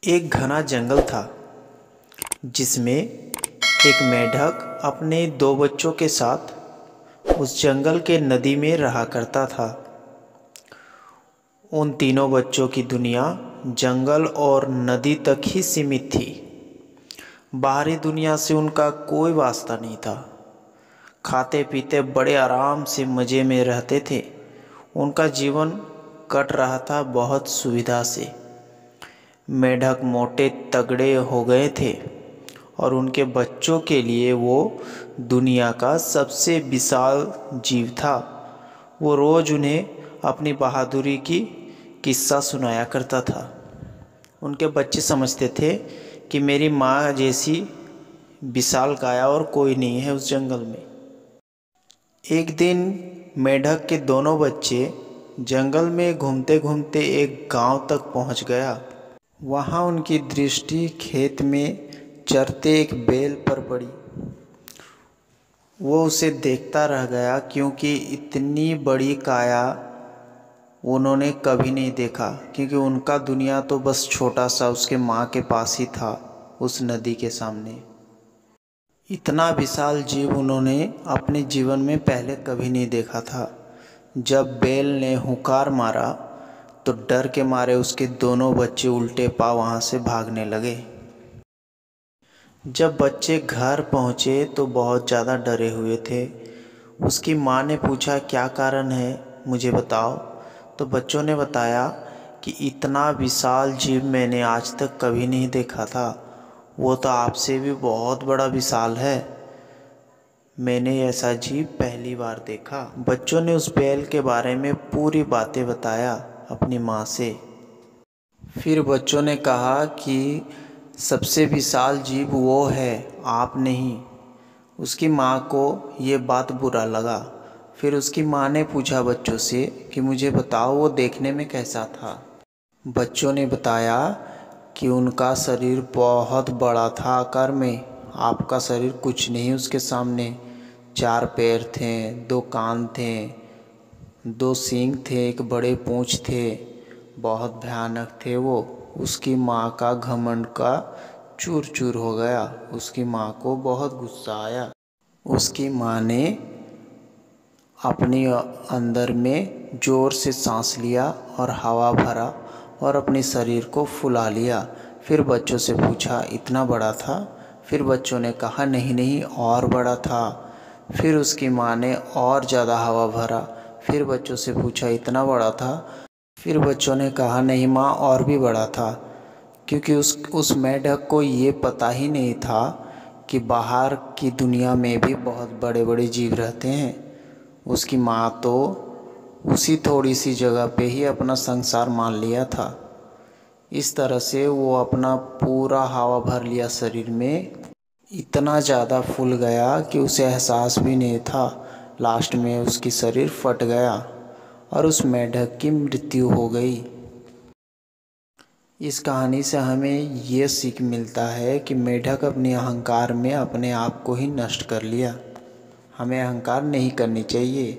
एक घना जंगल था जिसमें एक मेंढक अपने दो बच्चों के साथ उस जंगल के नदी में रहा करता था। उन तीनों बच्चों की दुनिया जंगल और नदी तक ही सीमित थी। बाहरी दुनिया से उनका कोई वास्ता नहीं था। खाते पीते बड़े आराम से मज़े में रहते थे। उनका जीवन कट रहा था बहुत सुविधा से। मेंढक मोटे तगड़े हो गए थे और उनके बच्चों के लिए वो दुनिया का सबसे विशाल जीव था। वो रोज़ उन्हें अपनी बहादुरी की किस्सा सुनाया करता था। उनके बच्चे समझते थे कि मेरी माँ जैसी विशाल काया और कोई नहीं है उस जंगल में। एक दिन मेंढक के दोनों बच्चे जंगल में घूमते घूमते एक गांव तक पहुंच गया। वहां उनकी दृष्टि खेत में चरते एक बैल पर पड़ी। वो उसे देखता रह गया क्योंकि इतनी बड़ी काया उन्होंने कभी नहीं देखा, क्योंकि उनका दुनिया तो बस छोटा सा उसके माँ के पास ही था, उस नदी के सामने। इतना विशाल जीव उन्होंने अपने जीवन में पहले कभी नहीं देखा था। जब बैल ने हुंकार मारा तो डर के मारे उसके दोनों बच्चे उल्टे पांव वहाँ से भागने लगे। जब बच्चे घर पहुँचे तो बहुत ज़्यादा डरे हुए थे। उसकी माँ ने पूछा, क्या कारण है, मुझे बताओ। तो बच्चों ने बताया कि इतना विशाल जीव मैंने आज तक कभी नहीं देखा था। वो तो आपसे भी बहुत बड़ा विशाल है। मैंने ऐसा जीव पहली बार देखा। बच्चों ने उस बैल के बारे में पूरी बातें बताया अपनी माँ से। फिर बच्चों ने कहा कि सबसे विशाल जीव वो है, आप नहीं। उसकी माँ को ये बात बुरा लगा। फिर उसकी माँ ने पूछा बच्चों से कि मुझे बताओ वो देखने में कैसा था। बच्चों ने बताया कि उनका शरीर बहुत बड़ा था आकार में। आपका शरीर कुछ नहीं उसके सामने। 4 पैर थे, 2 कान थे, 2 सींग थे, एक बड़े पूँछ थे। बहुत भयानक थे वो। उसकी माँ का घमंड का चूर चूर हो गया। उसकी माँ को बहुत गुस्सा आया। उसकी माँ ने अपने अंदर में ज़ोर से सांस लिया और हवा भरा और अपने शरीर को फुला लिया। फिर बच्चों से पूछा, इतना बड़ा था? फिर बच्चों ने कहा, नहीं नहीं, और बड़ा था। फिर उसकी माँ ने और ज़्यादा हवा भरा। फिर बच्चों से पूछा, इतना बड़ा था? फिर बच्चों ने कहा, नहीं माँ, और भी बड़ा था। क्योंकि उस मेंढक को ये पता ही नहीं था कि बाहर की दुनिया में भी बहुत बड़े बड़े जीव रहते हैं। उसकी माँ तो उसी थोड़ी सी जगह पे ही अपना संसार मान लिया था। इस तरह से वो अपना पूरा हवा भर लिया शरीर में। इतना ज़्यादा फूल गया कि उसे एहसास भी नहीं था। लास्ट में उसकी शरीर फट गया और उस मेंढक की मृत्यु हो गई। इस कहानी से हमें ये सीख मिलता है कि मेंढक अपने अहंकार में अपने आप को ही नष्ट कर लिया। हमें अहंकार नहीं करनी चाहिए।